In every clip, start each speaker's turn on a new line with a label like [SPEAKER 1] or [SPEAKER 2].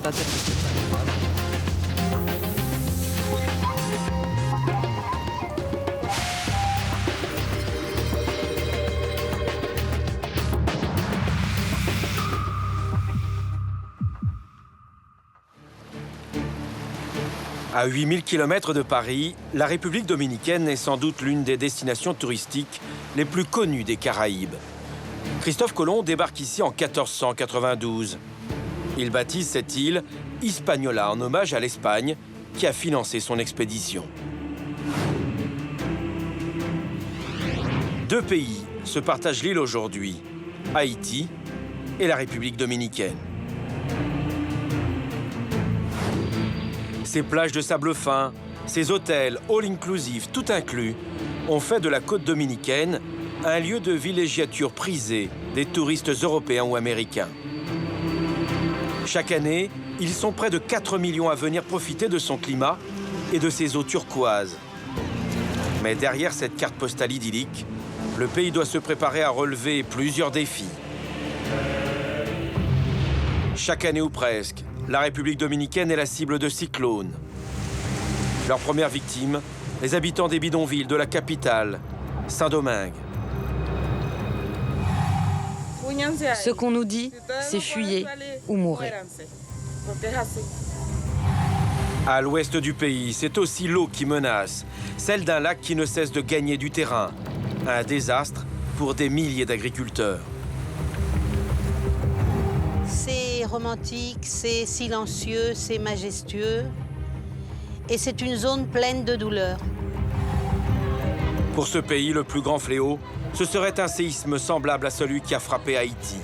[SPEAKER 1] À 8000 km de Paris, la République dominicaine est sans doute l'une des destinations touristiques les plus connues des Caraïbes. Christophe Colomb débarque ici en 1492. Il baptise cette île Hispaniola en hommage à l'Espagne qui a financé son expédition. Deux pays se partagent l'île aujourd'hui, Haïti et la République dominicaine. Ces plages de sable fin, ces hôtels all-inclusif, tout inclus, ont fait de la côte dominicaine un lieu de villégiature prisé des touristes européens ou américains. Chaque année, ils sont près de 4 millions à venir profiter de son climat et de ses eaux turquoises. Mais derrière cette carte postale idyllique, le pays doit se préparer à relever plusieurs défis. Chaque année ou presque, la République dominicaine est la cible de cyclones. Leur première victime, les habitants des bidonvilles de la capitale, Saint-Domingue.
[SPEAKER 2] Ce qu'on nous dit, c'est fuyez ou mourrez.
[SPEAKER 1] À l'ouest du pays, c'est aussi l'eau qui menace, celle d'un lac qui ne cesse de gagner du terrain. Un désastre pour des milliers d'agriculteurs.
[SPEAKER 3] C'est romantique, c'est silencieux, c'est majestueux. Et c'est une zone pleine de douleur.
[SPEAKER 1] Pour ce pays, le plus grand fléau, ce serait un séisme semblable à celui qui a frappé Haïti.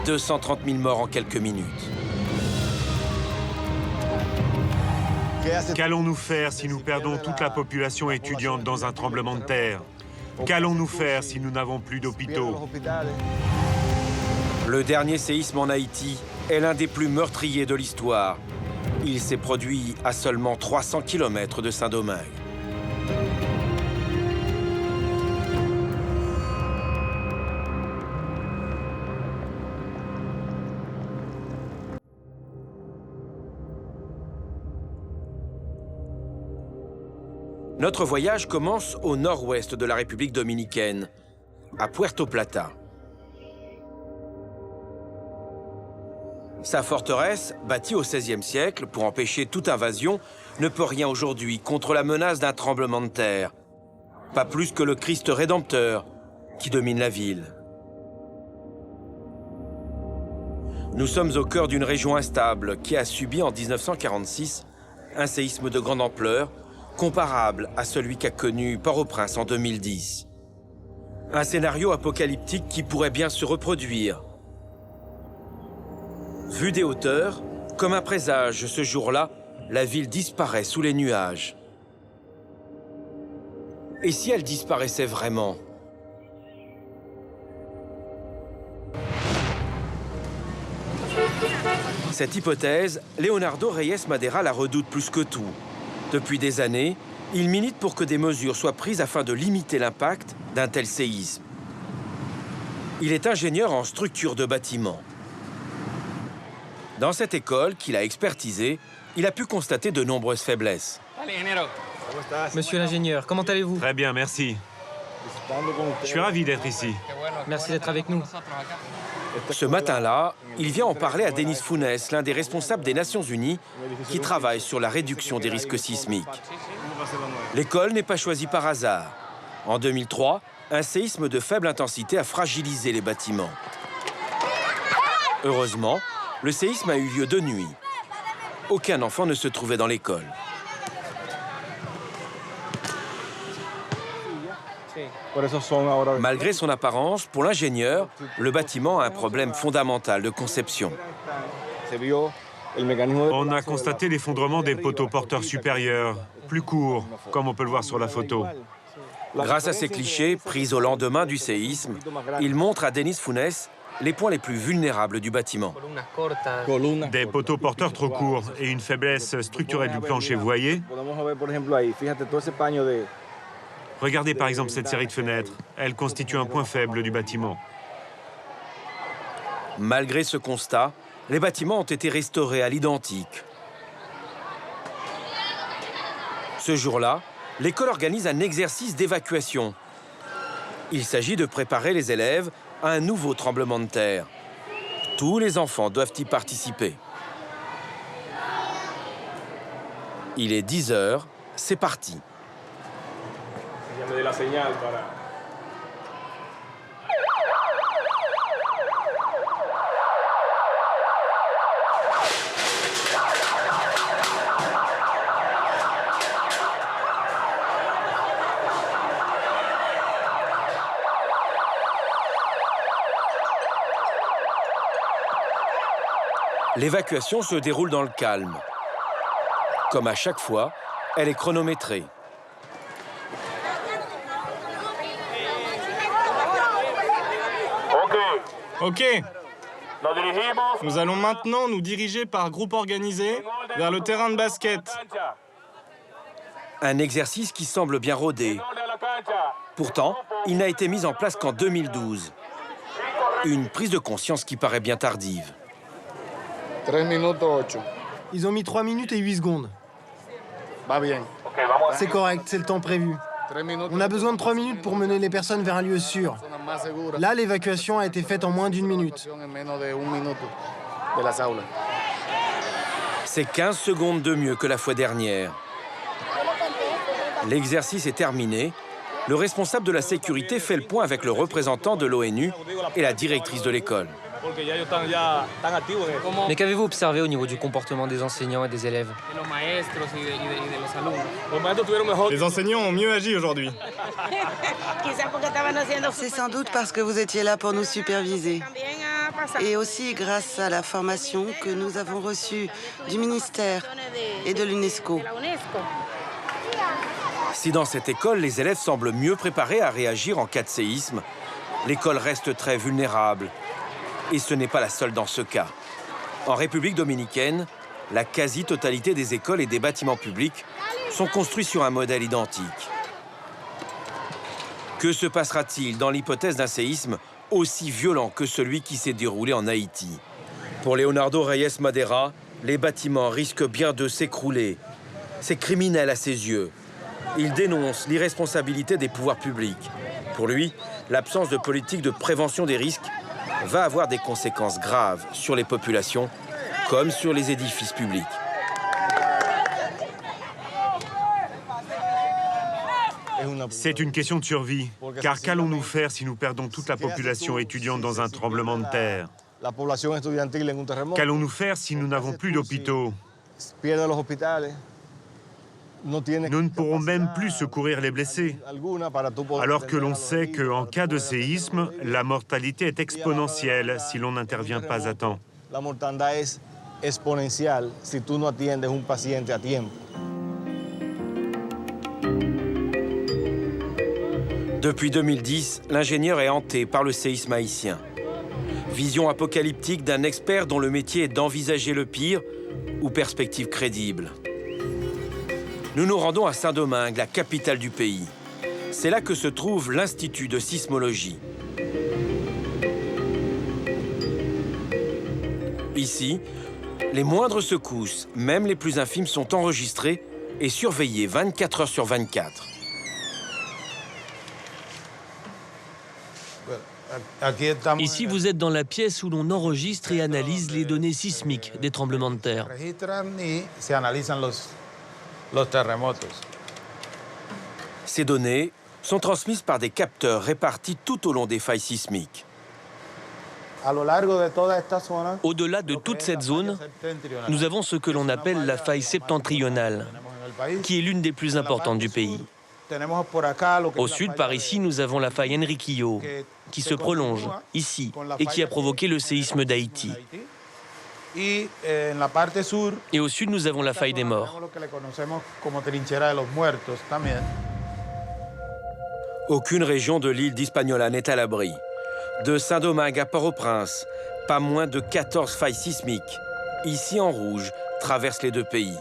[SPEAKER 1] 230 000 morts en quelques minutes.
[SPEAKER 4] Qu'allons-nous faire si nous perdons toute la population étudiante dans un tremblement de terre? Qu'allons-nous faire si nous n'avons plus d'hôpitaux?
[SPEAKER 1] Le dernier séisme en Haïti est l'un des plus meurtriers de l'histoire. Il s'est produit à seulement 300 km de Saint-Domingue. Notre voyage commence au nord-ouest de la République dominicaine, à Puerto Plata. Sa forteresse, bâtie au XVIe siècle pour empêcher toute invasion, ne peut rien aujourd'hui contre la menace d'un tremblement de terre. Pas plus que le Christ rédempteur qui domine la ville. Nous sommes au cœur d'une région instable qui a subi en 1946 un séisme de grande ampleur, comparable à celui qu'a connu Port-au-Prince en 2010. Un scénario apocalyptique qui pourrait bien se reproduire. Vu des hauteurs, comme un présage ce jour-là, la ville disparaît sous les nuages. Et si elle disparaissait vraiment? Cette hypothèse, Leonardo Reyes Madera la redoute plus que tout. Depuis des années, il milite pour que des mesures soient prises afin de limiter l'impact d'un tel séisme. Il est ingénieur en structure de bâtiments. Dans cette école qu'il a expertisée, il a pu constater de nombreuses faiblesses.
[SPEAKER 5] Monsieur l'ingénieur, comment allez-vous?
[SPEAKER 4] Très bien, merci. Je suis ravi d'être ici.
[SPEAKER 5] Merci d'être avec nous.
[SPEAKER 1] Ce matin-là, il vient en parler à Denis Funes, l'un des responsables des Nations Unies qui travaille sur la réduction des risques sismiques. L'école n'est pas choisie par hasard. En 2003, un séisme de faible intensité a fragilisé les bâtiments. Heureusement, le séisme a eu lieu de nuit. Aucun enfant ne se trouvait dans l'école. Malgré son apparence, pour l'ingénieur, le bâtiment a un problème fondamental de conception.
[SPEAKER 4] On a constaté l'effondrement des poteaux porteurs supérieurs, plus courts, comme on peut le voir sur la photo.
[SPEAKER 1] Grâce à ces clichés, pris au lendemain du séisme, il montre à Denis Funes les points les plus vulnérables du bâtiment.
[SPEAKER 4] Des poteaux porteurs trop courts et une faiblesse structurelle du plancher, vous voyez? Regardez par exemple cette série de fenêtres. Elle constitue un point faible du bâtiment.
[SPEAKER 1] Malgré ce constat, Les bâtiments ont été restaurés à l'identique. Ce jour-là, l'école organise un exercice d'évacuation. Il s'agit de préparer les élèves à un nouveau tremblement de terre. Tous les enfants doivent y participer. Il est 10 h, c'est parti. L'évacuation se déroule dans le calme. Comme à chaque fois, elle est chronométrée.
[SPEAKER 6] Ok. Nous allons maintenant nous diriger par groupe organisé vers le terrain de basket.
[SPEAKER 1] Un exercice qui semble bien rodé. Pourtant, il n'a été mis en place qu'en 2012. Une prise de conscience qui paraît bien tardive.
[SPEAKER 7] 3 minutes 8.
[SPEAKER 8] Ils ont mis 3 minutes et 8 secondes.
[SPEAKER 7] Va bien.
[SPEAKER 8] C'est correct, c'est le temps prévu. On a besoin de 3 minutes pour mener les personnes vers un lieu sûr. Là, l'évacuation a été faite en moins d'1 minute.
[SPEAKER 1] C'est 15 secondes de mieux que la fois dernière. L'exercice est terminé. Le responsable de la sécurité fait le point avec le représentant de l'ONU et la directrice de l'école.
[SPEAKER 5] Mais qu'avez-vous observé au niveau du comportement des enseignants et des élèves?
[SPEAKER 6] Les enseignants ont mieux agi aujourd'hui.
[SPEAKER 9] C'est sans doute parce que vous étiez là pour nous superviser. Et aussi grâce à la formation que nous avons reçue du ministère et de l'UNESCO.
[SPEAKER 1] Si dans cette école, les élèves semblent mieux préparés à réagir en cas de séisme, l'école reste très vulnérable. Et ce n'est pas la seule dans ce cas. En République dominicaine, la quasi-totalité des écoles et des bâtiments publics sont construits sur un modèle identique. Que se passera-t-il dans l'hypothèse d'un séisme aussi violent que celui qui s'est déroulé en Haïti? Pour Leonardo Reyes Madera, les bâtiments risquent bien de s'écrouler. C'est criminel à ses yeux. Il dénonce l'irresponsabilité des pouvoirs publics. Pour lui, l'absence de politique de prévention des risques va avoir des conséquences graves sur les populations comme sur les édifices publics.
[SPEAKER 4] C'est une question de survie, car qu'allons-nous faire si nous perdons toute la population étudiante dans un tremblement de terre? Qu'allons-nous faire si nous n'avons plus d'hôpitaux? Nous ne pourrons même plus secourir les blessés, alors que l'on sait qu'en cas de séisme, la mortalité est exponentielle si l'on n'intervient pas à temps.
[SPEAKER 1] Depuis 2010, l'ingénieur est hanté par le séisme haïtien. Vision apocalyptique d'un expert dont le métier est d'envisager le pire ou perspective crédible. Nous nous rendons à Saint-Domingue, la capitale du pays. C'est là que se trouve l'Institut de sismologie. Ici, les moindres secousses, même les plus infimes, sont enregistrées et surveillées 24 heures sur 24.
[SPEAKER 10] Ici, vous êtes dans la pièce où l'on enregistre et analyse les données sismiques des tremblements de terre.
[SPEAKER 1] Ces données sont transmises par des capteurs répartis tout au long des failles sismiques.
[SPEAKER 10] Au-delà de toute cette zone, nous avons ce que l'on appelle la faille septentrionale, qui est l'une des plus importantes du pays. Au sud, par ici, nous avons la faille Enriquillo, qui se prolonge ici et qui a provoqué le séisme d'Haïti. Et au sud, nous avons la faille des morts.
[SPEAKER 1] Aucune région de l'île d'Hispaniola n'est à l'abri. De Saint-Domingue à Port-au-Prince, pas moins de 14 failles sismiques, ici en rouge, traversent les deux pays.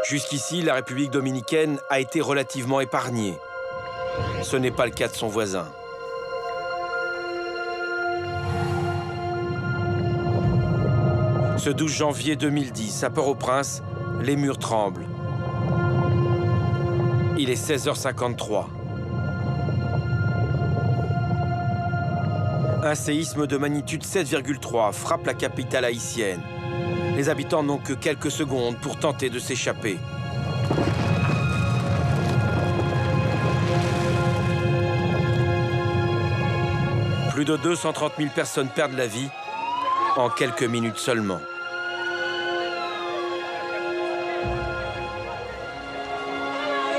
[SPEAKER 1] Jusqu'ici, la République dominicaine a été relativement épargnée. Ce n'est pas le cas de son voisin. Ce 12 janvier 2010, à Port-au-Prince, les murs tremblent. Il est 16h53. Un séisme de magnitude 7,3 frappe la capitale haïtienne. Les habitants n'ont que quelques secondes pour tenter de s'échapper. Plus de 230 000 personnes perdent la vie en quelques minutes seulement.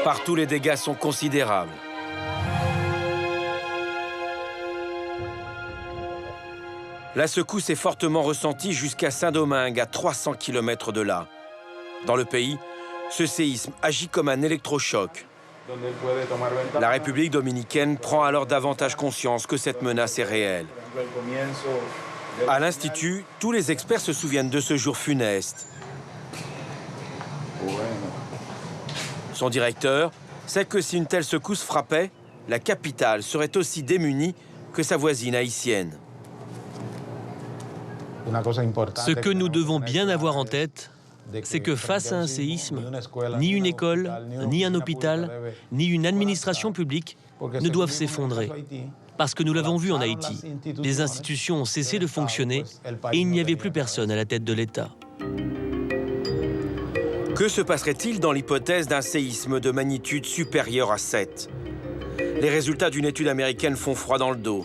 [SPEAKER 1] Partout, les dégâts sont considérables. La secousse est fortement ressentie jusqu'à Saint-Domingue, à 300 km de là. Dans le pays, ce séisme agit comme un électrochoc. La République dominicaine prend alors davantage conscience que cette menace est réelle. À l'Institut, tous les experts se souviennent de ce jour funeste. Son directeur sait que si une telle secousse frappait, la capitale serait aussi démunie que sa voisine haïtienne.
[SPEAKER 10] Ce que nous devons bien avoir en tête, c'est que face à un séisme, ni une école, ni un hôpital, ni une administration publique ne doivent s'effondrer. Parce que nous l'avons vu en Haïti, les institutions ont cessé de fonctionner et il n'y avait plus personne à la tête de l'État.
[SPEAKER 1] Que se passerait-il dans l'hypothèse d'un séisme de magnitude supérieure à 7? Les résultats d'une étude américaine font froid dans le dos.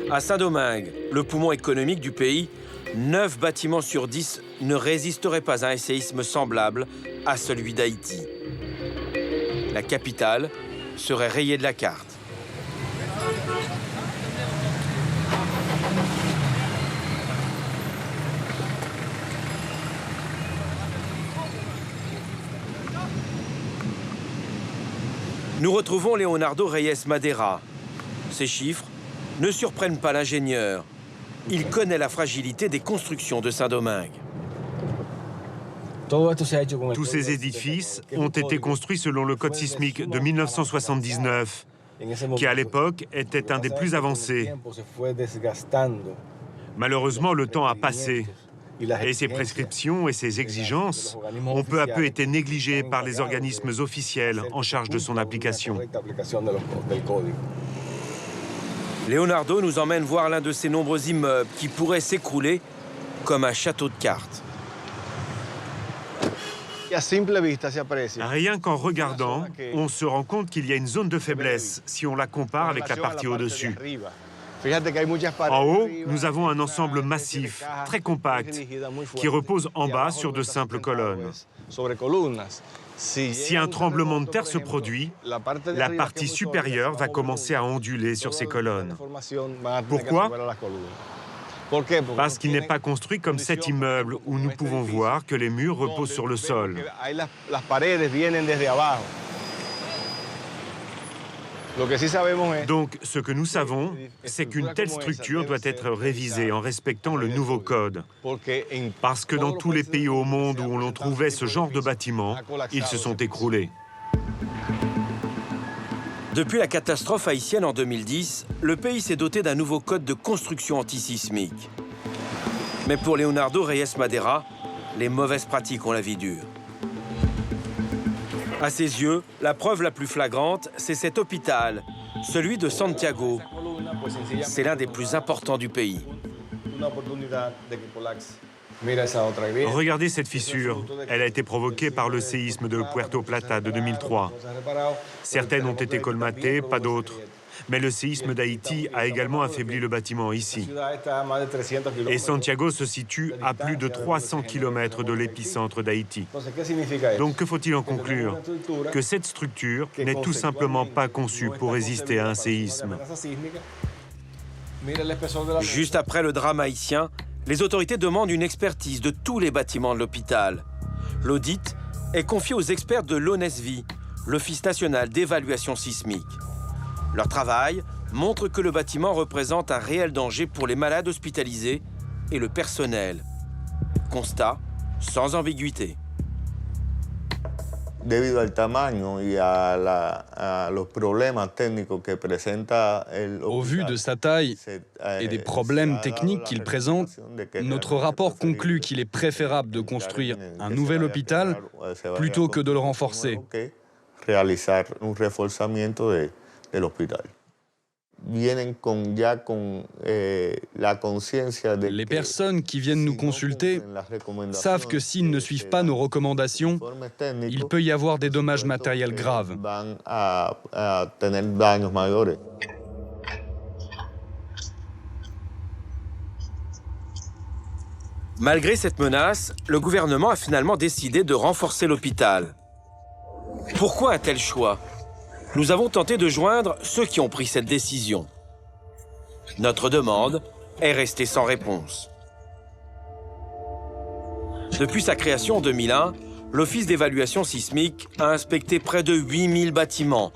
[SPEAKER 1] À Saint-Domingue, le poumon économique du pays, 9 bâtiments sur 10 ne résisteraient pas à un séisme semblable à celui d'Haïti. La capitale serait rayée de la carte. Nous retrouvons Leonardo Reyes Madera. Ces chiffres ne surprennent pas l'ingénieur. Il connaît la fragilité des constructions de Saint-Domingue.
[SPEAKER 4] Tous ces édifices ont été construits selon le code sismique de 1979, qui à l'époque était un des plus avancés. Malheureusement, le temps a passé. Et ces prescriptions et ces exigences ont peu à peu été négligées par les organismes officiels en charge de son application.
[SPEAKER 1] Leonardo nous emmène voir l'un de ces nombreux immeubles qui pourraient s'écrouler comme un château de cartes.
[SPEAKER 4] Rien qu'en regardant, on se rend compte qu'il y a une zone de faiblesse si on la compare avec la partie au-dessus. En haut, nous avons un ensemble massif, très compact, qui repose en bas sur de simples colonnes. Si un tremblement de terre se produit, la partie supérieure va commencer à onduler sur ces colonnes. Pourquoi? Parce qu'il n'est pas construit comme cet immeuble où nous pouvons voir que les murs reposent sur le sol. Donc, ce que nous savons, c'est qu'une telle structure doit être révisée en respectant le nouveau code. Parce que dans tous les pays au monde où l'on trouvait ce genre de bâtiments, ils se sont écroulés.
[SPEAKER 1] Depuis la catastrophe haïtienne en 2010, le pays s'est doté d'un nouveau code de construction antisismique. Mais pour Leonardo Reyes Madera, les mauvaises pratiques ont la vie dure. À ses yeux, la preuve la plus flagrante, c'est cet hôpital, celui de Santiago. C'est l'un des plus importants du pays.
[SPEAKER 4] Regardez cette fissure. Elle a été provoquée par le séisme de Puerto Plata de 2003. Certaines ont été colmatées, pas d'autres. Mais le séisme d'Haïti a également affaibli le bâtiment ici. Et Santiago se situe à plus de 300 km de l'épicentre d'Haïti. Donc que faut-il en conclure? Que cette structure n'est tout simplement pas conçue pour résister à un séisme.
[SPEAKER 1] Juste après le drame haïtien, les autorités demandent une expertise de tous les bâtiments de l'hôpital. L'audit est confié aux experts de l'ONESVI, l'Office national d'évaluation sismique. Leur travail montre que le bâtiment représente un réel danger pour les malades hospitalisés et le personnel. Constat sans ambiguïté.
[SPEAKER 11] debido al tamaño y a los problemas técnicos que presenta el
[SPEAKER 12] Au vu de sa taille et des problèmes techniques qu'il présente, notre rapport conclut qu'il est préférable de construire un nouvel hôpital plutôt que de le renforcer.
[SPEAKER 11] Realizar un reforzamiento de l'hôpital.
[SPEAKER 12] Les personnes qui viennent nous consulter savent que s'ils ne suivent pas nos recommandations, il peut y avoir des dommages matériels graves.
[SPEAKER 1] Malgré cette menace, le gouvernement a finalement décidé de renforcer l'hôpital. Pourquoi un tel choix ? Nous avons tenté de joindre ceux qui ont pris cette décision. Notre demande est restée sans réponse. Depuis sa création en 2001, l'Office d'évaluation sismique a inspecté près de 8000 bâtiments,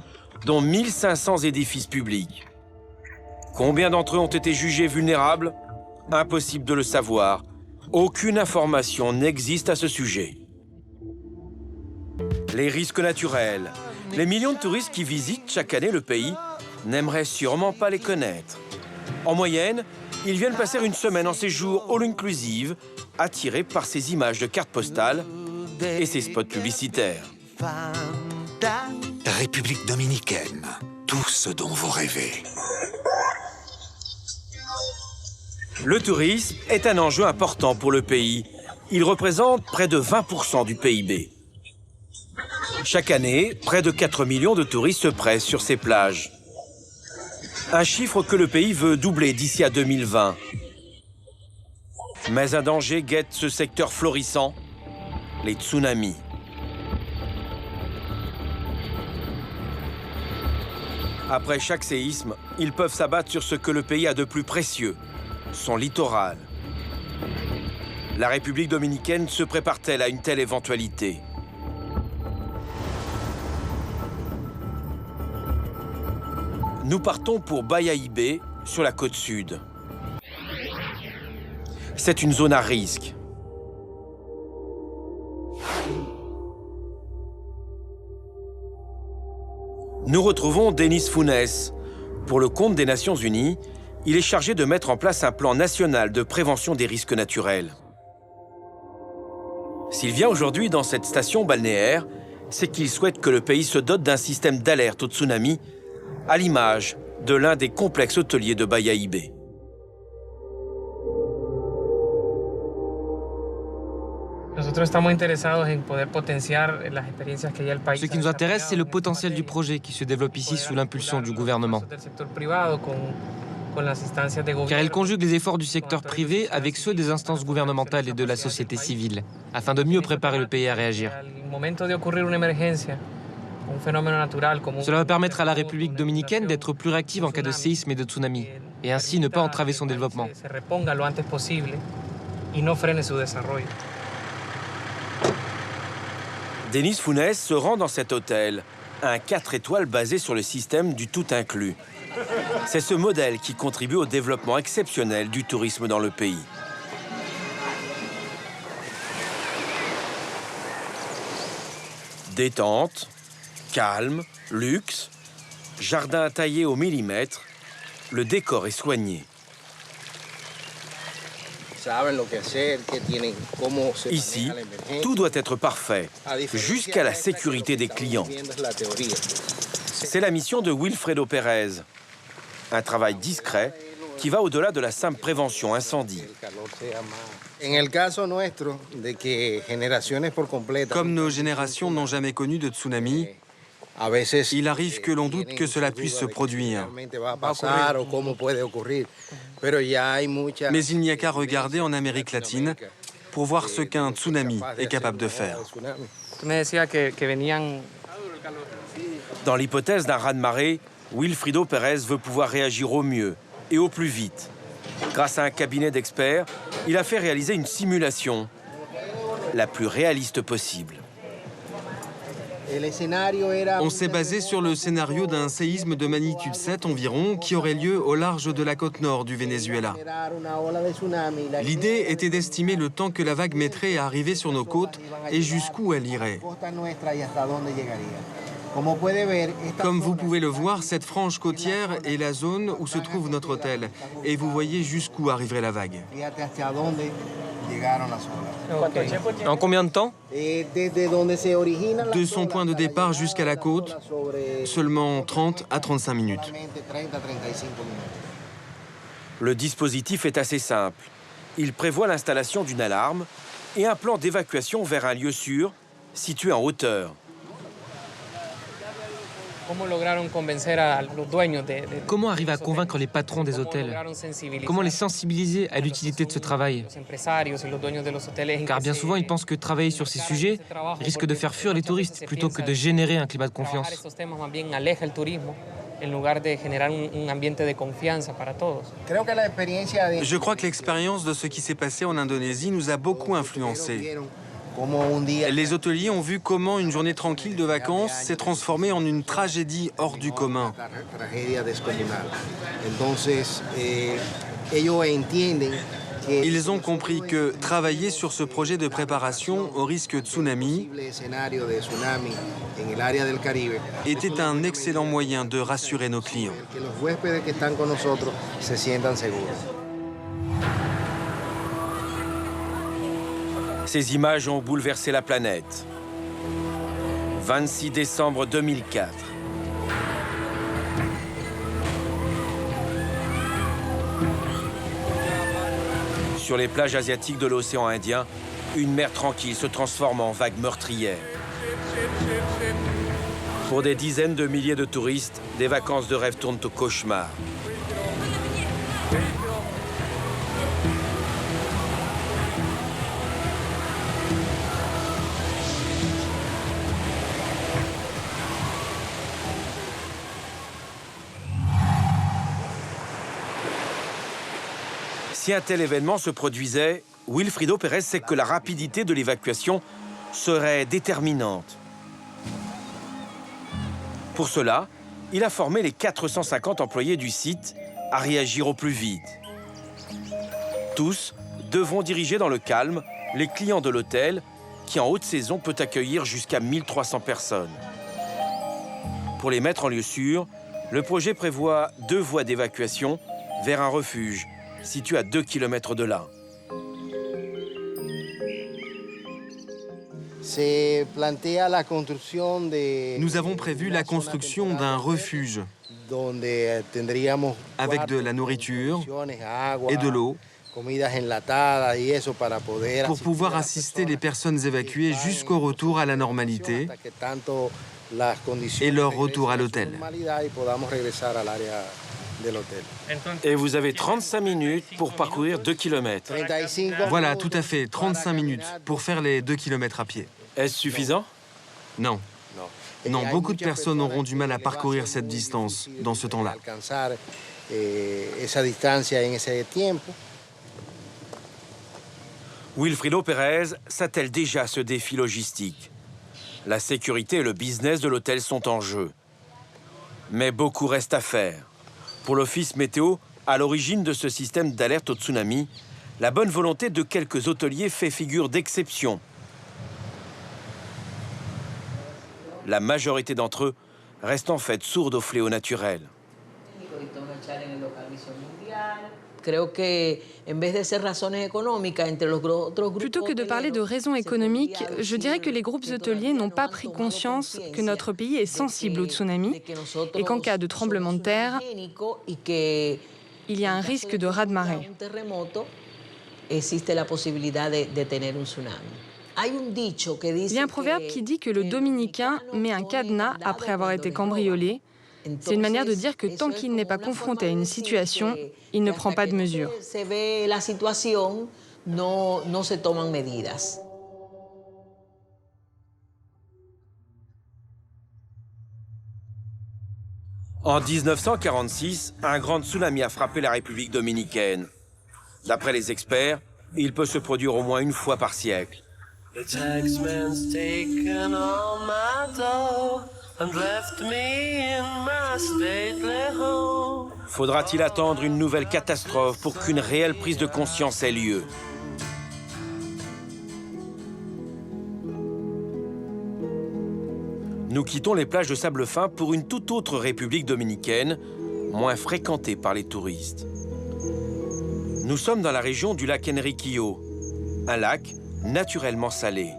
[SPEAKER 1] dont 1500 édifices publics. Combien d'entre eux ont été jugés vulnérables ? Impossible de le savoir. Aucune information n'existe à ce sujet. Les risques naturels. Les millions de touristes qui visitent chaque année le pays n'aimeraient sûrement pas les connaître. En moyenne, ils viennent passer une semaine en séjour all-inclusive, attirés par ces images de cartes postales et ces spots publicitaires.
[SPEAKER 13] République dominicaine, tout ce dont vous rêvez.
[SPEAKER 1] Le tourisme est un enjeu important pour le pays. Il représente près de 20% du PIB. Chaque année, près de 4 millions de touristes se pressent sur ces plages. Un chiffre que le pays veut doubler d'ici à 2020. Mais un danger guette ce secteur florissant, les tsunamis. Après chaque séisme, ils peuvent s'abattre sur ce que le pays a de plus précieux, son littoral. La République dominicaine se prépare-t-elle à une telle éventualité ? Nous partons pour Bayahibe, sur la côte sud. C'est une zone à risque. Nous retrouvons Denis Funes. Pour le compte des Nations Unies, il est chargé de mettre en place un plan national de prévention des risques naturels. S'il vient aujourd'hui dans cette station balnéaire, c'est qu'il souhaite que le pays se dote d'un système d'alerte au tsunami, à l'image de l'un des complexes hôteliers de Bayahibe.
[SPEAKER 5] Ce qui nous intéresse, c'est le potentiel du projet qui se développe ici sous l'impulsion du gouvernement. Car elle conjugue les efforts du secteur privé avec ceux des instances gouvernementales et de la société civile, afin de mieux préparer le pays à réagir. Cela va permettre à la République dominicaine d'être plus réactive en cas de séisme et de tsunami, et ainsi ne pas entraver son développement.
[SPEAKER 1] Denis Funes se rend dans cet hôtel, un 4 étoiles basé sur le système du tout inclus. C'est ce modèle qui contribue au développement exceptionnel du tourisme dans le pays. Détente, calme, luxe, jardin taillé au millimètre, le décor est soigné. Ici, tout doit être parfait, jusqu'à la sécurité des clients. C'est la mission de Wilfredo Pérez. Un travail discret qui va au-delà de la simple prévention incendie.
[SPEAKER 14] Comme nos générations n'ont jamais connu de tsunami, il arrive que l'on doute que cela puisse se produire. Mais il n'y a qu'à regarder en Amérique latine pour voir ce qu'un tsunami est capable de faire.
[SPEAKER 1] Dans l'hypothèse d'un raz-de-marée, Wilfredo Pérez veut pouvoir réagir au mieux et au plus vite. Grâce à un cabinet d'experts, il a fait réaliser une simulation la plus réaliste possible.
[SPEAKER 14] On s'est basé sur le scénario d'un séisme de magnitude 7 environ qui aurait lieu au large de la côte nord du Venezuela. L'idée était d'estimer le temps que la vague mettrait à arriver sur nos côtes et jusqu'où elle irait. Comme vous pouvez le voir, cette frange côtière est la zone où se trouve notre hôtel. Et vous voyez jusqu'où arriverait la vague.
[SPEAKER 5] En combien de temps?
[SPEAKER 14] De son point de départ jusqu'à la côte, seulement 30 à 35 minutes.
[SPEAKER 1] Le dispositif est assez simple. Il prévoit l'installation d'une alarme et un plan d'évacuation vers un lieu sûr, situé en hauteur.
[SPEAKER 5] Comment arriver à convaincre les patrons des hôtels? Comment les sensibiliser à l'utilité de ce travail? Car bien souvent, ils pensent que travailler sur ces sujets risque de faire fuir les touristes plutôt que de générer un climat de confiance.
[SPEAKER 14] Je crois que l'expérience de ce qui s'est passé en Indonésie nous a beaucoup influencés. Les hôteliers ont vu comment une journée tranquille de vacances s'est transformée en une tragédie hors du commun. Ils ont compris que travailler sur ce projet de préparation au risque de tsunami était un excellent moyen de rassurer nos clients.
[SPEAKER 1] Ces images ont bouleversé la planète. 26 décembre 2004. Sur les plages asiatiques de l'océan Indien, une mer tranquille se transforme en vague meurtrière. Pour des dizaines de milliers de touristes, des vacances de rêve tournent au cauchemar. Si un tel événement se produisait, Wilfrido Pérez sait que la rapidité de l'évacuation serait déterminante. Pour cela, il a formé les 450 employés du site à réagir au plus vite. Tous devront diriger dans le calme les clients de l'hôtel qui, en haute saison, peut accueillir jusqu'à 1300 personnes. Pour les mettre en lieu sûr, le projet prévoit 2 voies d'évacuation vers un refuge situé à 2 km de là.
[SPEAKER 14] Nous avons prévu la construction d'un refuge avec de la nourriture et de l'eau pour pouvoir assister les personnes évacuées jusqu'au retour à la normalité et leur retour à l'hôtel.
[SPEAKER 1] Et vous avez 35 minutes pour parcourir 2 km.
[SPEAKER 14] Voilà, tout à fait, 35 minutes pour faire les 2 km à pied.
[SPEAKER 1] Est-ce suffisant?
[SPEAKER 14] Non. Non, beaucoup de personnes auront du mal à parcourir cette distance dans ce temps-là.
[SPEAKER 1] Wilfrido Pérez s'attelle déjà à ce défi logistique. La sécurité et le business de l'hôtel sont en jeu. Mais beaucoup reste à faire. Pour l'Office météo, à l'origine de ce système d'alerte au tsunami, la bonne volonté de quelques hôteliers fait figure d'exception. La majorité d'entre eux restent en fait sourds au fléau naturel.
[SPEAKER 2] Plutôt que de parler de raisons économiques, je dirais que les groupes hôteliers n'ont pas pris conscience que notre pays est sensible au tsunami et qu'en cas de tremblement de terre, il y a un risque de raz-de-marée. Il y a un proverbe qui dit que le Dominicain met un cadenas après avoir été cambriolé. C'est une manière de dire que tant qu'il n'est pas confronté à une situation, il ne prend pas de mesures.
[SPEAKER 1] En 1946, un grand tsunami a frappé la République dominicaine. D'après les experts, il peut se produire au moins une fois par siècle.
[SPEAKER 15] The taxman's taken all my dough and left me in my stately home.
[SPEAKER 1] Faudra-t-il attendre une nouvelle catastrophe pour qu'une réelle prise de conscience ait lieu? Nous quittons les plages de sable fin pour une toute autre république dominicaine, moins fréquentée par les touristes. Nous sommes dans la région du lac Enriquillo, un lac naturellement salé.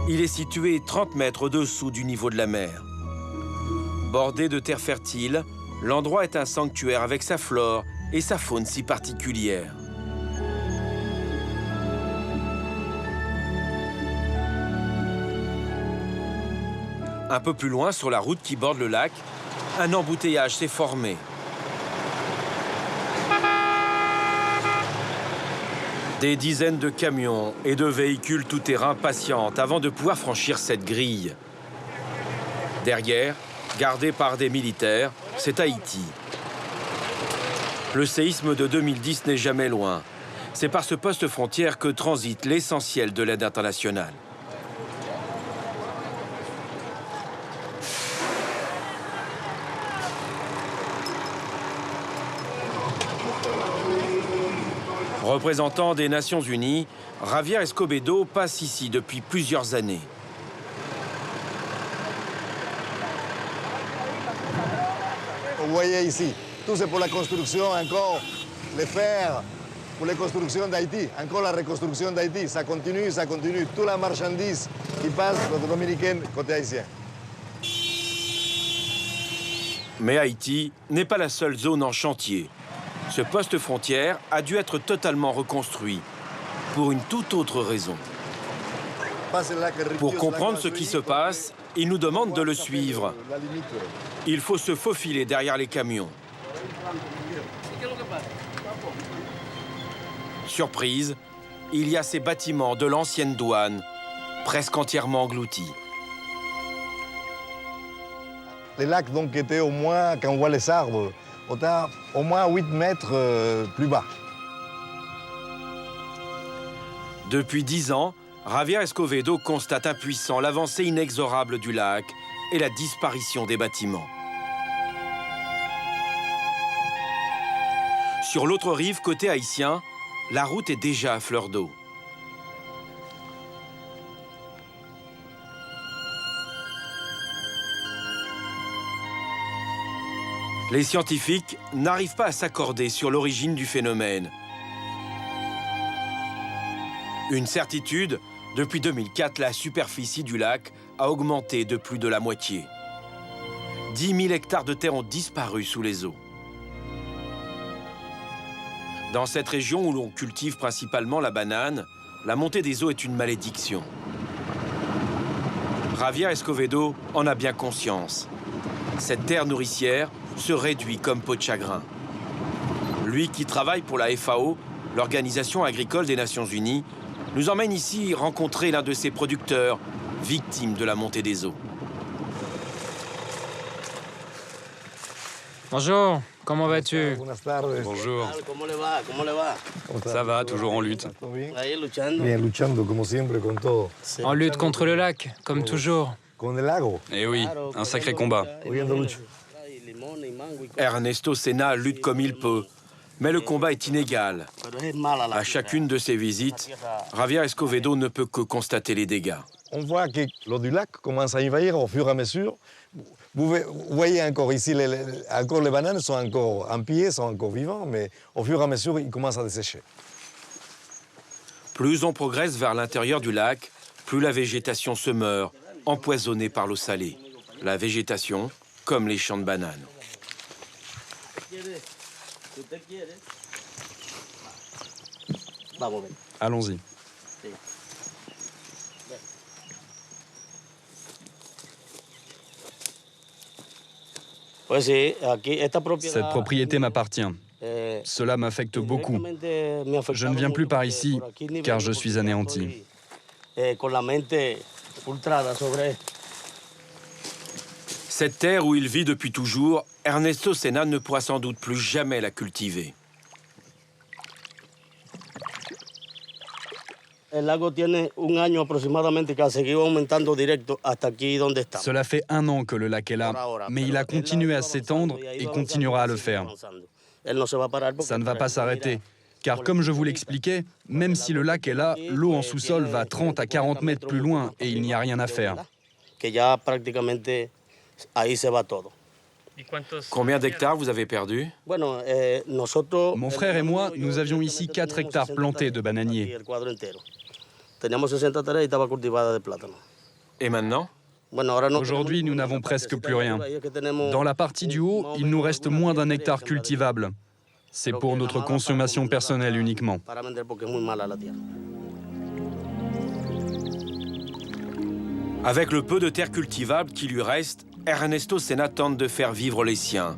[SPEAKER 1] Il est situé 30 mètres au-dessous du niveau de la mer. Bordé de terres fertiles, l'endroit est un sanctuaire avec sa flore et sa faune si particulière. Un peu plus loin, sur la route qui borde le lac, un embouteillage s'est formé. Des dizaines de camions et de véhicules tout-terrain patientent avant de pouvoir franchir cette grille. Derrière, gardé par des militaires, c'est Haïti. Le séisme de 2010 n'est jamais loin. C'est par ce poste frontière que transite l'essentiel de l'aide internationale. Représentant des Nations Unies, Javier Escobedo passe ici depuis plusieurs années.
[SPEAKER 16] Vous voyez ici, tout c'est pour la construction, encore les fers, pour les constructions d'Haïti, encore la reconstruction d'Haïti. Ça continue, toute la marchandise qui passe côté dominicain, côté haïtien.
[SPEAKER 1] Mais Haïti n'est pas la seule zone en chantier. Ce poste frontière a dû être totalement reconstruit pour une toute autre raison. Pour comprendre ce qui se passe, il nous demande de le suivre. Il faut se faufiler derrière les camions. Surprise, il y a ces bâtiments de l'ancienne douane, presque entièrement engloutis.
[SPEAKER 16] Les lacs donc étaient au moins, quand on voit les arbres, au moins 8 mètres plus bas.
[SPEAKER 1] Depuis 10 ans, Javier Escobedo constate impuissant l'avancée inexorable du lac et la disparition des bâtiments. Sur l'autre rive, côté haïtien, la route est déjà à fleur d'eau. Les scientifiques n'arrivent pas à s'accorder sur l'origine du phénomène. Une certitude, depuis 2004, la superficie du lac a augmenté de plus de la moitié. 10 000 hectares de terre ont disparu sous les eaux. Dans cette région où l'on cultive principalement la banane, la montée des eaux est une malédiction. Javier Escobedo en a bien conscience. Cette terre nourricière se réduit comme peau de chagrin. Lui qui travaille pour la FAO, l'Organisation agricole des Nations Unies, nous emmène ici rencontrer l'un de ses producteurs, victime de la montée des eaux.
[SPEAKER 5] Bonjour, comment vas-tu?
[SPEAKER 12] Bonjour. Ça va, toujours en lutte.
[SPEAKER 5] En lutte contre le lac, comme toujours.
[SPEAKER 12] Eh oui, un sacré combat.
[SPEAKER 1] Ernesto Senna lutte comme il peut, mais le combat est inégal. À chacune de ses visites, Javier Escobedo ne peut que constater les dégâts.
[SPEAKER 16] On voit que l'eau du lac commence à envahir au fur et à mesure. Vous voyez encore ici, encore les bananes sont encore en pied, sont encore vivants, mais au fur et à mesure, ils commencent à dessécher.
[SPEAKER 1] Plus on progresse vers l'intérieur du lac, plus la végétation se meurt, empoisonnée par l'eau salée. La végétation, comme les champs de bananes.
[SPEAKER 12] Allons-y. Cette propriété m'appartient. Cela m'affecte beaucoup. Je ne viens plus par ici, car je suis anéanti.
[SPEAKER 1] Cette terre où il vit depuis toujours, Ernesto Senna ne pourra sans doute plus jamais la cultiver.
[SPEAKER 12] Cela fait 1 an que le lac est là, mais il a continué à s'étendre et continuera à le faire. Ça ne va pas s'arrêter, car comme je vous l'expliquais, même si le lac est là, l'eau en sous-sol va 30 à 40 mètres plus loin et il n'y a rien à faire.
[SPEAKER 1] Combien d'hectares vous avez perdu?
[SPEAKER 12] Mon frère et moi, nous avions ici 4 hectares plantés de bananiers.
[SPEAKER 1] Et maintenant?
[SPEAKER 12] Aujourd'hui, nous n'avons presque plus rien. Dans la partie du haut, il nous reste moins d'1 hectare cultivable. C'est pour notre consommation personnelle uniquement.
[SPEAKER 1] Avec le peu de terre cultivable qui lui reste, Ernesto Senna tente de faire vivre les siens.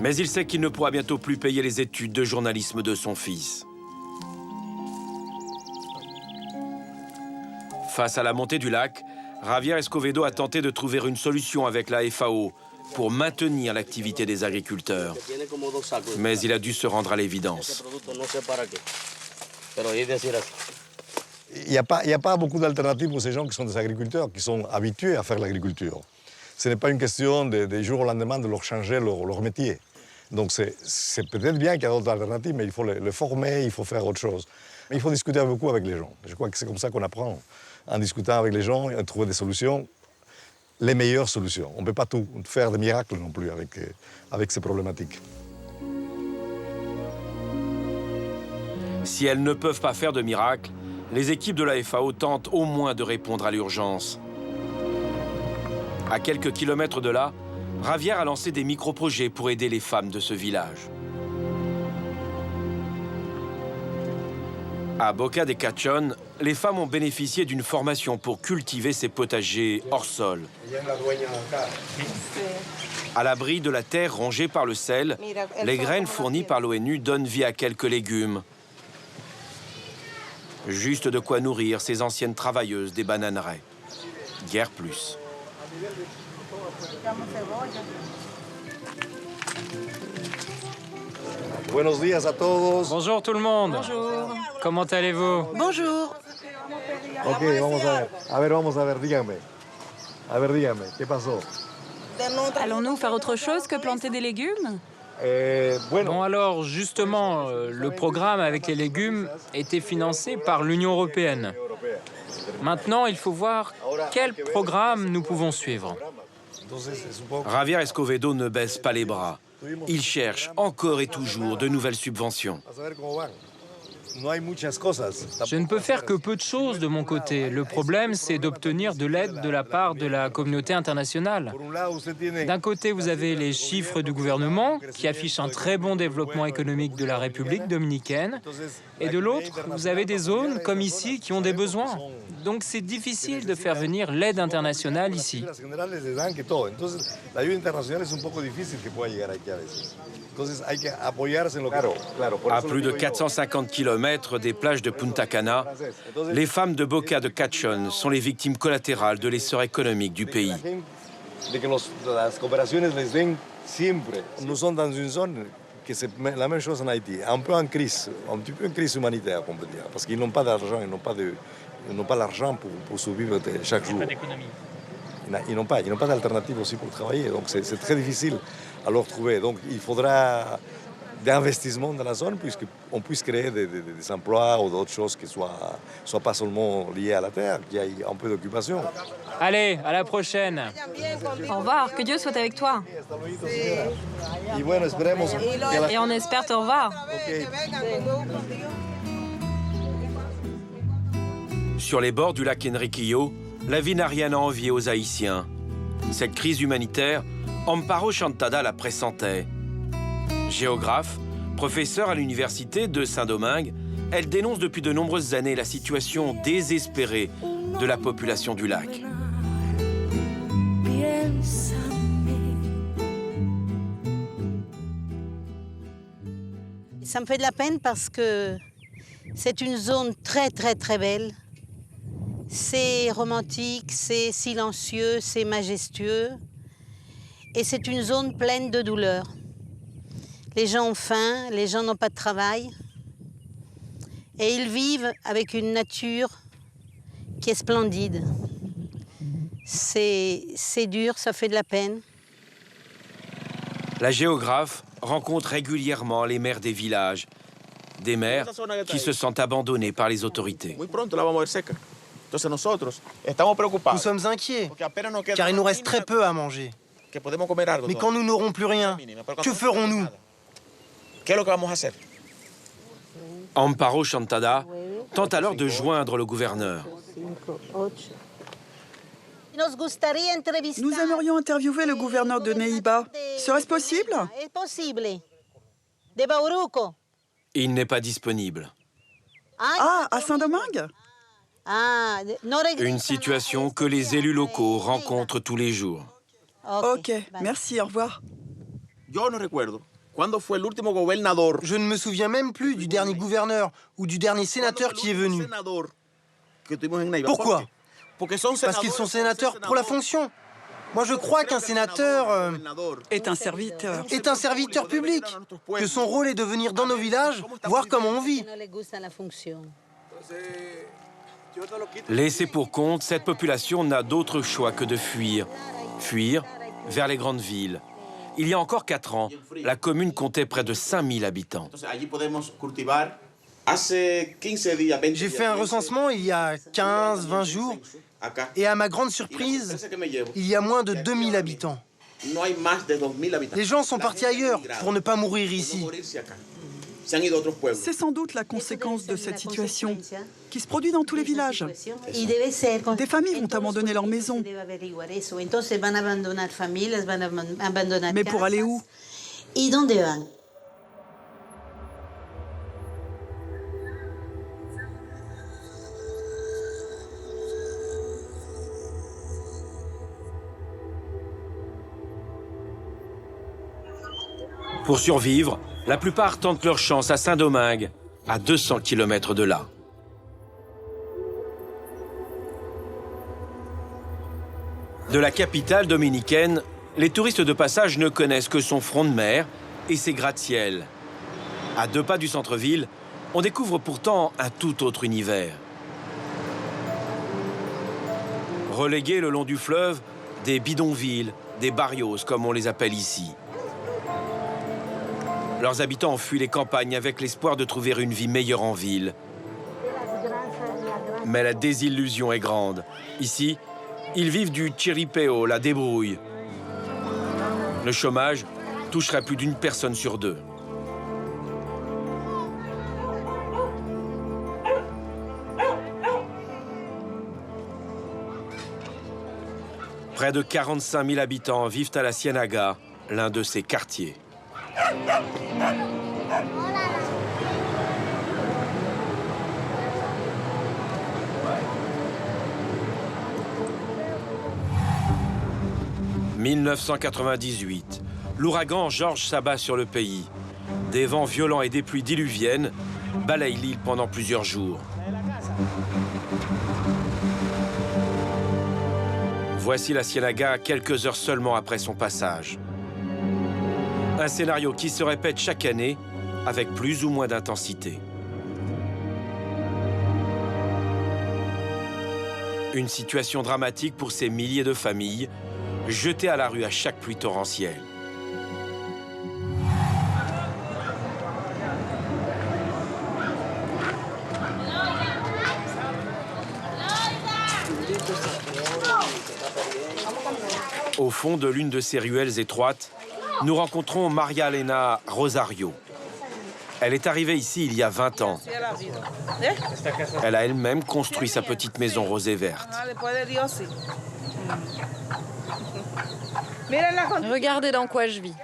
[SPEAKER 1] Mais il sait qu'il ne pourra bientôt plus payer les études de journalisme de son fils. Face à la montée du lac, Javier Escovedo a tenté de trouver une solution avec la FAO pour maintenir l'activité des agriculteurs. Mais il a dû se rendre à l'évidence.
[SPEAKER 16] Il n'y a pas beaucoup d'alternatives pour ces gens qui sont des agriculteurs, qui sont habitués à faire l'agriculture. Ce n'est pas une question de jour au lendemain de leur changer leur métier. Donc c'est peut-être bien qu'il y a d'autres alternatives, mais il faut les former, il faut faire autre chose. Mais il faut discuter beaucoup avec les gens. Je crois que c'est comme ça qu'on apprend, en discutant avec les gens et trouver des solutions, les meilleures solutions. On ne peut pas tout faire des miracles non plus avec ces problématiques.
[SPEAKER 1] Si elles ne peuvent pas faire de miracle, les équipes de la FAO tentent au moins de répondre à l'urgence. À quelques kilomètres de là, Javier a lancé des micro-projets pour aider les femmes de ce village. À Boca de Cachón, les femmes ont bénéficié d'une formation pour cultiver ces potagers hors sol. À l'abri de la terre rongée par le sel, les graines fournies par l'ONU donnent vie à quelques légumes. Juste de quoi nourrir ces anciennes travailleuses des bananeraies. Guère plus.
[SPEAKER 16] Buenos días a todos.
[SPEAKER 17] Bonjour tout le monde.
[SPEAKER 2] Bonjour.
[SPEAKER 17] Comment allez-vous?
[SPEAKER 9] Bonjour.
[SPEAKER 16] Ok, vamos a ver. Vamos a ver, dígame. A ver, dígame, ¿qué pasó?
[SPEAKER 2] Allons-nous faire autre chose que planter des légumes?
[SPEAKER 17] Bon alors, justement, le programme avec les légumes était financé par l'Union européenne. Maintenant, il faut voir quel programme nous pouvons suivre.
[SPEAKER 1] Javier Escovedo ne baisse pas les bras. Il cherche encore et toujours de nouvelles subventions.
[SPEAKER 17] Je ne peux faire que peu de choses de mon côté. Le problème, c'est d'obtenir de l'aide de la part de la communauté internationale. D'un côté, vous avez les chiffres du gouvernement qui affichent un très bon développement économique de la République dominicaine. Et de l'autre, vous avez des zones comme ici qui ont des besoins. Donc c'est difficile de faire venir l'aide internationale ici.
[SPEAKER 1] À plus de 450 km des plages de Punta Cana, les femmes de Boca de Cachón sont les victimes collatérales de l'essor économique du pays.
[SPEAKER 16] Nous sommes dans une zone que c'est la même chose en Haïti, un peu en crise, un petit peu en crise humanitaire, on peut dire, parce qu'ils n'ont pas d'argent, ils n'ont pas l'argent pour survivre chaque jour. Ils n'ont pas d'alternative aussi pour travailler, donc c'est très difficile à leur trouver. Donc il faudra des investissements dans la zone, puisqu'on puisse créer des emplois ou d'autres choses qui ne soient pas seulement liées à la terre, qu'il y ait un peu d'occupation.
[SPEAKER 17] Allez, à la prochaine.
[SPEAKER 2] Au revoir, que Dieu soit avec toi. Et on espère te revoir.
[SPEAKER 1] Sur les bords du lac Enriquillo, la vie n'a rien à envier aux Haïtiens. Cette crise humanitaire, Amparo Chantada la pressentait. Géographe, professeure à l'université de Saint-Domingue, elle dénonce depuis de nombreuses années la situation désespérée de la population du lac.
[SPEAKER 3] Ça me fait de la peine parce que c'est une zone très très très belle. C'est romantique, c'est silencieux, c'est majestueux. Et c'est une zone pleine de douleur. Les gens ont faim, les gens n'ont pas de travail. Et ils vivent avec une nature qui est splendide. C'est dur, ça fait de la peine.
[SPEAKER 1] La géographe rencontre régulièrement les maires des villages, des maires qui se sentent abandonnés par les autorités.
[SPEAKER 8] Nous sommes inquiets, car il nous reste très peu à manger. Mais quand nous n'aurons plus rien, que ferons-nous?
[SPEAKER 1] Amparo Chantada tente alors de joindre le gouverneur.
[SPEAKER 18] Nous aimerions interviewer le gouverneur de Neiba. Serait-ce possible?
[SPEAKER 1] Il n'est pas disponible.
[SPEAKER 18] Ah, à Saint-Domingue?
[SPEAKER 1] Une situation que les élus locaux rencontrent tous les jours.
[SPEAKER 18] Ok, merci, au revoir.
[SPEAKER 8] Je ne me souviens même plus du dernier gouverneur ou du dernier sénateur qui est venu. Pourquoi? Parce qu'ils sont sénateurs pour la fonction. Moi, je crois qu'un sénateur
[SPEAKER 18] est un serviteur.
[SPEAKER 8] Est un serviteur public. Que son rôle est de venir dans nos villages, voir comment on vit.
[SPEAKER 1] Laissée pour compte, cette population n'a d'autre choix que de fuir. Fuir vers les grandes villes. Il y a encore 4 ans, la commune comptait près de 5000 habitants.
[SPEAKER 8] J'ai fait un recensement il y a 15-20 jours. Et à ma grande surprise, il y a moins de 2000 habitants. Les gens sont partis ailleurs pour ne pas mourir ici.
[SPEAKER 18] C'est sans doute la conséquence de cette situation qui se produit dans tous les villages. Des familles vont abandonner leur maison. Mais pour aller où?
[SPEAKER 1] Pour survivre, la plupart tentent leur chance à Saint-Domingue, à 200 km de là. De la capitale dominicaine, les touristes de passage ne connaissent que son front de mer et ses gratte-ciel. À 2 pas du centre-ville, on découvre pourtant un tout autre univers. Relégués le long du fleuve, des bidonvilles, des barrios comme on les appelle ici. Leurs habitants ont fui les campagnes avec l'espoir de trouver une vie meilleure en ville. Mais la désillusion est grande. Ici, ils vivent du chiripeo, la débrouille. Le chômage toucherait plus d'une personne sur 2. Près de 45 000 habitants vivent à la Ciénaga, l'un de ces quartiers. « 1998. L'ouragan George s'abat sur le pays. Des vents violents et des pluies diluviennes balayent l'île pendant plusieurs jours. Voici la Ciénaga quelques heures seulement après son passage. Un scénario qui se répète chaque année avec plus ou moins d'intensité. Une situation dramatique pour ces milliers de familles jetées à la rue à chaque pluie torrentielle. Au fond de l'une de ces ruelles étroites, nous rencontrons Maria Elena Rosario. Elle est arrivée ici il y a 20 ans. Elle a elle-même construit sa petite maison rosée verte.
[SPEAKER 2] Regardez dans quoi je vis.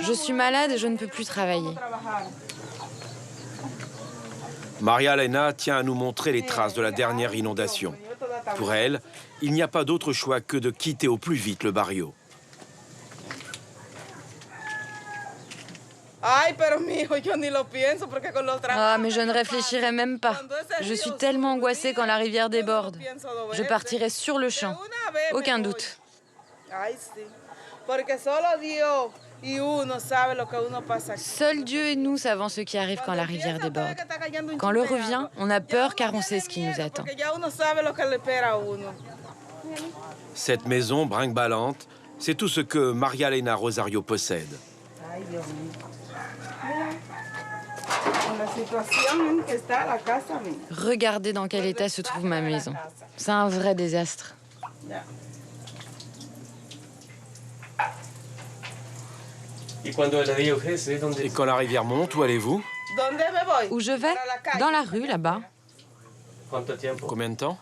[SPEAKER 2] Je suis malade et je ne peux plus travailler.
[SPEAKER 1] Maria Elena tient à nous montrer les traces de la dernière inondation. Pour elle, il n'y a pas d'autre choix que de quitter au plus vite le barrio.
[SPEAKER 2] Ah, mais je ne réfléchirai même pas. Je suis tellement angoissée quand la rivière déborde. Je partirai sur le champ. Aucun doute.
[SPEAKER 19] Seul Dieu et nous savons ce qui arrive quand la rivière déborde. Quand l'eau revient, on a peur car on sait ce qui nous attend.
[SPEAKER 1] Cette maison brinque-ballante, c'est tout ce que María Elena Rosario possède.
[SPEAKER 19] Regardez dans quel état se trouve ma maison. C'est un vrai désastre.
[SPEAKER 1] Et quand la rivière monte, où allez-vous?
[SPEAKER 19] Où je vais? Dans la rue, là-bas.
[SPEAKER 1] Combien de temps?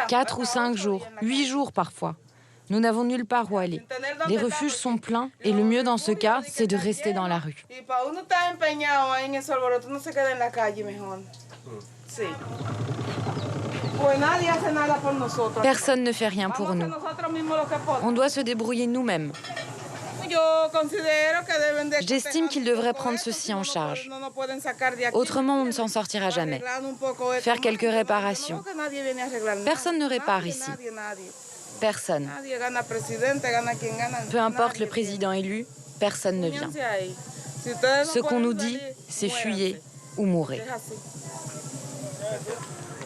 [SPEAKER 19] 4 ou 5 jours, 8 jours parfois. Nous n'avons nulle part où aller. Les refuges sont pleins et le mieux dans ce cas, c'est de rester dans la rue. Personne ne fait rien pour nous. On doit se débrouiller nous-mêmes. J'estime qu'ils devraient prendre ceci en charge. Autrement, on ne s'en sortira jamais. Faire quelques réparations. Personne ne répare ici. Personne. Peu importe le président élu, personne ne vient. Ce qu'on nous dit, c'est fuir ou mourir.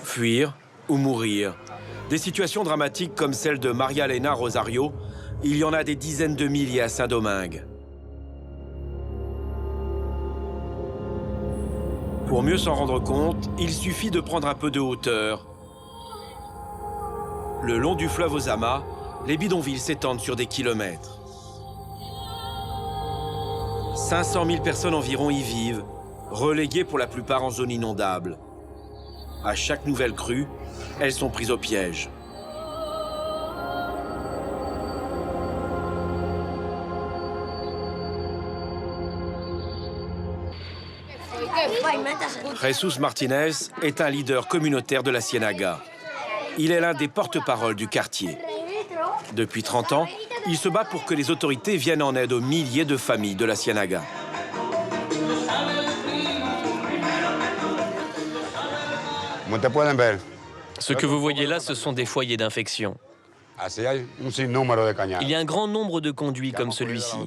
[SPEAKER 1] Fuir ou mourir. Des situations dramatiques comme celle de María Elena Rosario, il y en a des dizaines de milliers à Saint-Domingue. Pour mieux s'en rendre compte, il suffit de prendre un peu de hauteur. Le long du fleuve Ozama, les bidonvilles s'étendent sur des kilomètres. 500 000 personnes environ y vivent, reléguées pour la plupart en zone inondable. À chaque nouvelle crue, elles sont prises au piège. Jesús Martínez est un leader communautaire de la Ciénaga. Il est l'un des porte-parole du quartier. Depuis 30 ans, il se bat pour que les autorités viennent en aide aux milliers de familles de la Ciénaga.
[SPEAKER 10] Ce que vous voyez là, ce sont des foyers d'infection. Il y a un grand nombre de conduits comme celui-ci,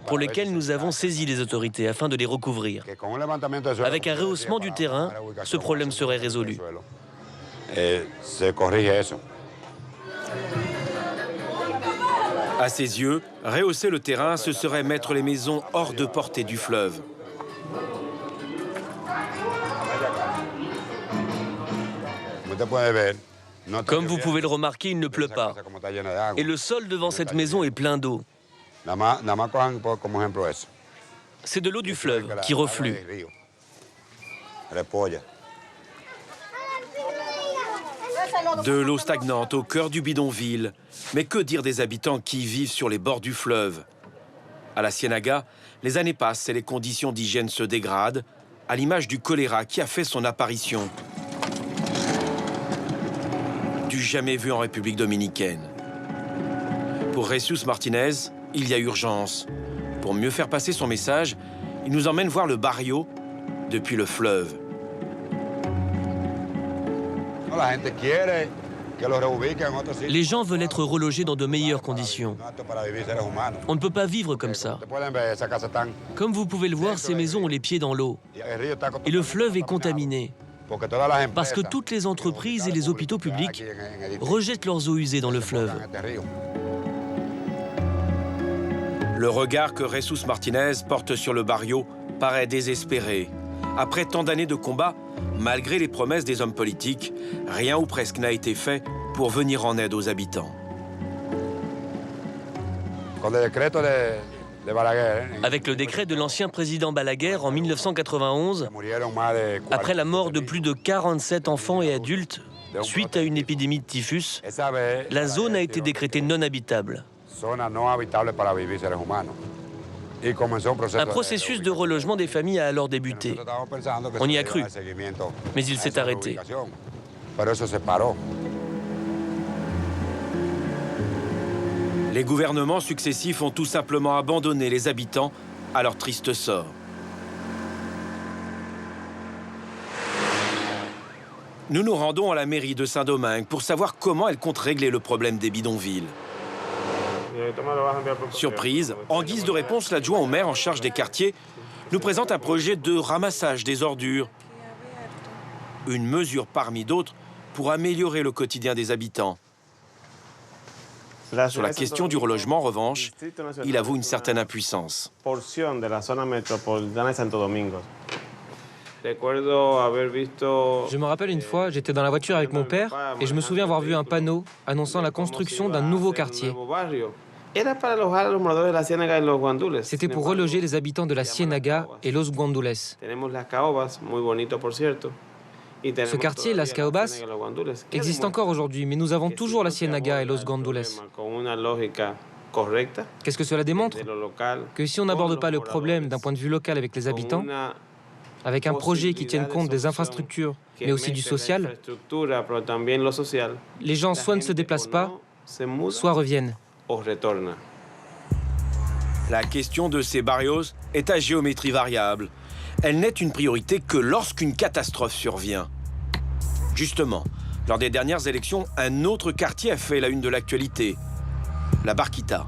[SPEAKER 10] pour lesquels nous avons saisi les autorités afin de les recouvrir. Avec un rehaussement du terrain, ce problème serait résolu.
[SPEAKER 1] À ses yeux, rehausser le terrain, ce serait mettre les maisons hors de portée du fleuve.
[SPEAKER 10] Comme vous pouvez le remarquer, il ne pleut pas. Et le sol devant cette maison est plein d'eau. C'est de l'eau du fleuve qui reflue.
[SPEAKER 1] De l'eau stagnante au cœur du bidonville. Mais que dire des habitants qui vivent sur les bords du fleuve? À la Ciénaga, les années passent et les conditions d'hygiène se dégradent, à l'image du choléra qui a fait son apparition. Du jamais vu en République dominicaine. Pour Jesús Martínez, il y a urgence. Pour mieux faire passer son message, il nous emmène voir le barrio depuis le fleuve.
[SPEAKER 10] Les gens veulent être relogés dans de meilleures conditions. On ne peut pas vivre comme ça. Comme vous pouvez le voir, ces maisons ont les pieds dans l'eau. Et le fleuve est contaminé. Parce que toutes les entreprises et les hôpitaux publics rejettent leurs eaux usées dans le fleuve.
[SPEAKER 1] Le regard que Jesús Martínez porte sur le barrio paraît désespéré. Après tant d'années de combat, malgré les promesses des hommes politiques, rien ou presque n'a été fait pour venir en aide aux habitants.
[SPEAKER 10] Avec le décret de l'ancien président Balaguer en 1991, après la mort de plus de 47 enfants et adultes suite à une épidémie de typhus, la zone a été décrétée non habitable. Un processus de relogement des familles a alors débuté. On y a cru, mais il s'est arrêté.
[SPEAKER 1] Les gouvernements successifs ont tout simplement abandonné les habitants à leur triste sort. Nous nous rendons à la mairie de Saint-Domingue pour savoir comment elle compte régler le problème des bidonvilles. Surprise, en guise de réponse, l'adjoint au maire en charge des quartiers nous présente un projet de ramassage des ordures. Une mesure parmi d'autres pour améliorer le quotidien des habitants. Sur la question du relogement, en revanche, il avoue une certaine impuissance.
[SPEAKER 5] Je me rappelle une fois, j'étais dans la voiture avec mon père et je me souviens avoir vu un panneau annonçant la construction d'un nouveau quartier. C'était pour reloger les habitants de la Ciénaga et Los Guandules. Ce quartier, Las Caobas, existe encore aujourd'hui, mais nous avons toujours la Ciénaga et Los Guandules. Qu'est-ce que cela démontre? Que si on n'aborde pas le problème d'un point de vue local avec les habitants, avec un projet qui tienne compte des infrastructures, mais aussi du social, les gens soit ne se déplacent pas, soit reviennent.
[SPEAKER 1] La question de ces barrios est à géométrie variable. Elle n'est une priorité que lorsqu'une catastrophe survient. Justement, lors des dernières élections, un autre quartier a fait la une de l'actualité, la Barquita.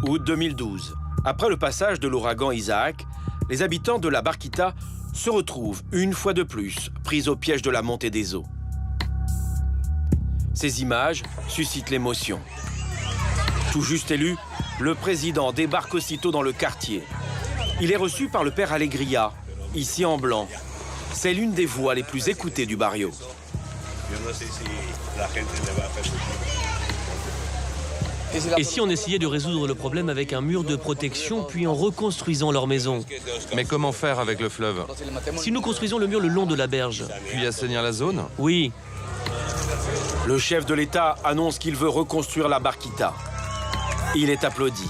[SPEAKER 1] Août 2012. Après le passage de l'ouragan Isaac, les habitants de la Barquita se retrouvent, une fois de plus, pris au piège de la montée des eaux. Ces images suscitent l'émotion. Tout juste élu, le président débarque aussitôt dans le quartier. Il est reçu par le père Alegria, ici en blanc. C'est l'une des voix les plus écoutées du barrio.
[SPEAKER 10] Et si on essayait de résoudre le problème avec un mur de protection, puis en reconstruisant leur maison?
[SPEAKER 20] Mais comment faire avec le fleuve?
[SPEAKER 10] Si nous construisons le mur le long de la berge.
[SPEAKER 20] Puis assainir la zone?
[SPEAKER 10] Oui.
[SPEAKER 1] Le chef de l'État annonce qu'il veut reconstruire la Barquita. Il est applaudi.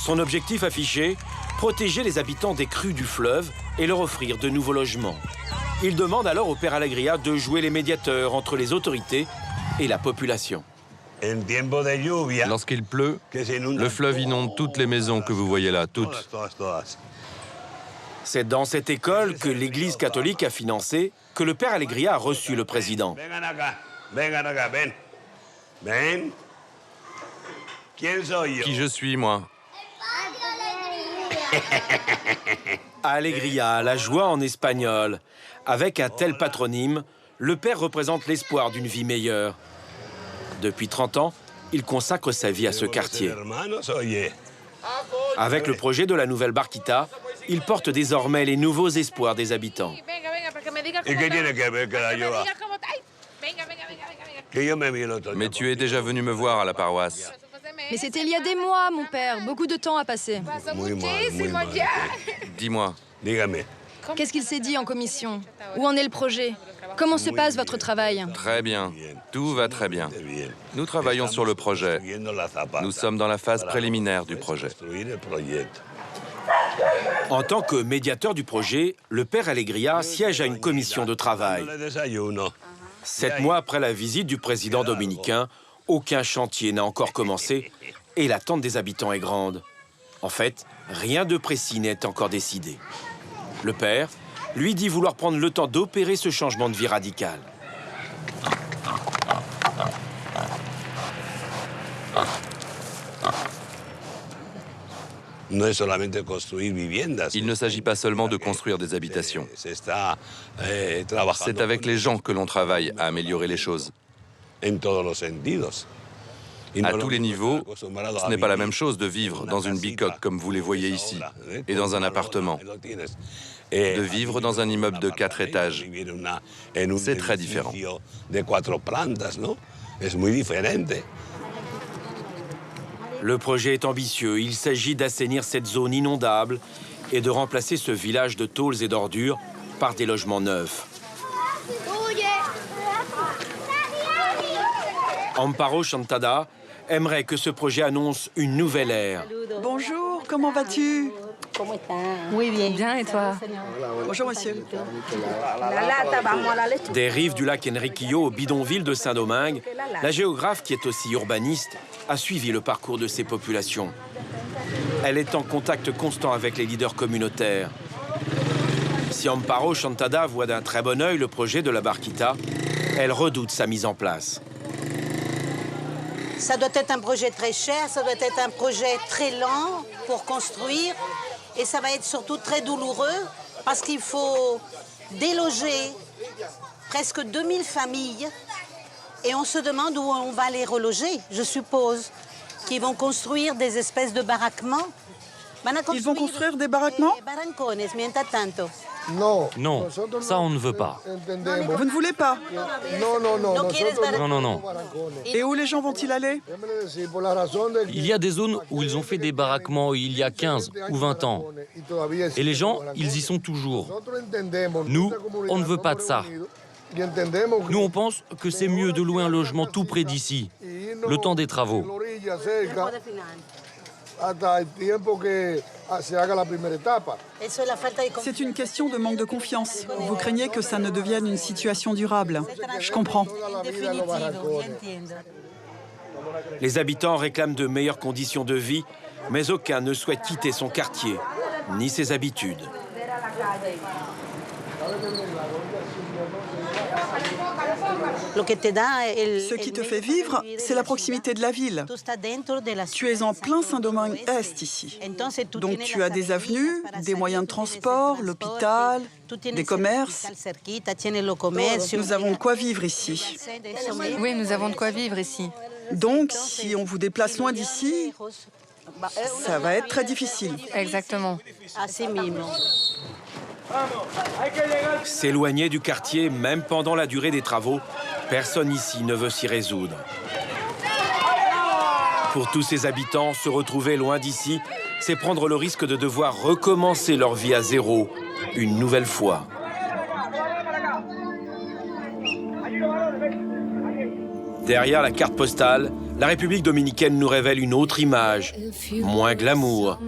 [SPEAKER 1] Son objectif affiché, protéger les habitants des crues du fleuve et leur offrir de nouveaux logements. Il demande alors au père Alegria de jouer les médiateurs entre les autorités et la population.
[SPEAKER 20] Lorsqu'il pleut, le fleuve inonde toutes les maisons que vous voyez là, toutes.
[SPEAKER 1] C'est dans cette école que l'Église catholique a financé que le père Alegria a reçu le président.
[SPEAKER 20] Qui je suis, moi?
[SPEAKER 1] Alegria, la joie en espagnol. Avec un tel patronyme, le père représente l'espoir d'une vie meilleure. Depuis 30 ans, il consacre sa vie à ce quartier. Avec le projet de la nouvelle Barquita, il porte désormais les nouveaux espoirs des habitants.
[SPEAKER 20] Mais tu es déjà venu me voir à la paroisse.
[SPEAKER 21] Mais c'était il y a des mois, mon père. Beaucoup de temps a passé.
[SPEAKER 20] Dis-moi.
[SPEAKER 21] Qu'est-ce qu'il s'est dit en commission? Où en est le projet? Comment se passe votre travail?
[SPEAKER 20] Très bien. Tout va très bien. Nous travaillons sur le projet. Nous sommes dans la phase préliminaire du projet.
[SPEAKER 1] En tant que médiateur du projet, le père Alegria siège à une commission de travail. 7 mois après la visite du président dominicain, aucun chantier n'a encore commencé et l'attente des habitants est grande. En fait, rien de précis n'est encore décidé. Le père, lui, dit vouloir prendre le temps d'opérer ce changement de vie radical.
[SPEAKER 20] Il ne s'agit pas seulement de construire des habitations. C'est avec les gens que l'on travaille à améliorer les choses. À tous les niveaux, ce n'est pas la même chose de vivre dans une bicoque comme vous les voyez ici, et dans un appartement. De vivre dans un immeuble de 4 étages. C'est très différent.
[SPEAKER 1] Le projet est ambitieux. Il s'agit d'assainir cette zone inondable et de remplacer ce village de tôles et d'ordures par des logements neufs. Amparo Chantada aimerait que ce projet annonce une nouvelle ère.
[SPEAKER 18] Bonjour, comment vas-tu?
[SPEAKER 21] Oui, bien, et toi?
[SPEAKER 18] Bonjour, monsieur.
[SPEAKER 1] Des rives du lac Enriquillo au bidonville de Saint-Domingue, la géographe, qui est aussi urbaniste, a suivi le parcours de ces populations. Elle est en contact constant avec les leaders communautaires. Si Amparo Chantada voit d'un très bon œil le projet de la Barquita, elle redoute sa mise en place.
[SPEAKER 3] Ça doit être un projet très cher, ça doit être un projet très lent pour construire et ça va être surtout très douloureux parce qu'il faut déloger presque 2000 familles et on se demande où on va les reloger, je suppose, qu'ils vont construire des espèces de baraquements.
[SPEAKER 18] Ils vont construire des baraquements?
[SPEAKER 7] Non, ça on ne veut pas.
[SPEAKER 18] Vous ne voulez pas?
[SPEAKER 7] Non.
[SPEAKER 18] Et où les gens vont-ils aller?
[SPEAKER 7] Il y a des zones où ils ont fait des baraquements il y a 15 ou 20 ans. Et les gens, ils y sont toujours. Nous, on ne veut pas de ça. Nous, on pense que c'est mieux de louer un logement tout près d'ici, le temps des travaux.
[SPEAKER 18] C'est une question de manque de confiance. Vous craignez que ça ne devienne une situation durable. Je comprends.
[SPEAKER 1] Les habitants réclament de meilleures conditions de vie, mais aucun ne souhaite quitter son quartier, ni ses habitudes.
[SPEAKER 18] Ce qui te fait vivre, c'est la proximité de la ville. Tu es en plein Saint-Domingue-Est ici. Donc tu as des avenues, des moyens de transport, l'hôpital, des commerces. Nous avons de quoi vivre ici.
[SPEAKER 2] Oui, nous avons de quoi vivre ici.
[SPEAKER 18] Donc, si on vous déplace loin d'ici, ça va être très difficile.
[SPEAKER 2] Exactement.
[SPEAKER 1] S'éloigner du quartier, même pendant la durée des travaux, personne ici ne veut s'y résoudre. Pour tous ces habitants, se retrouver loin d'ici, c'est prendre le risque de devoir recommencer leur vie à zéro, une nouvelle fois. Derrière la carte postale, la République dominicaine nous révèle une autre image, moins glamour.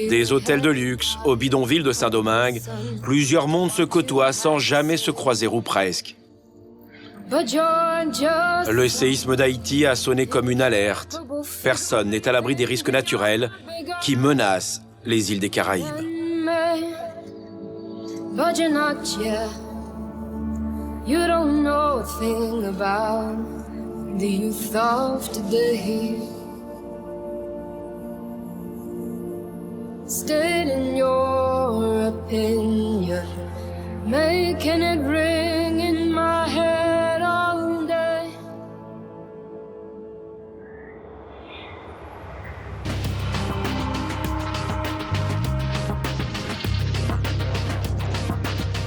[SPEAKER 1] Des hôtels de luxe, au bidonville de Saint-Domingue, plusieurs mondes se côtoient sans jamais se croiser ou presque. Le séisme d'Haïti a sonné comme une alerte. Personne n'est à l'abri des risques naturels qui menacent les îles des Caraïbes.
[SPEAKER 15] The youth of today, stating your opinion, making it real.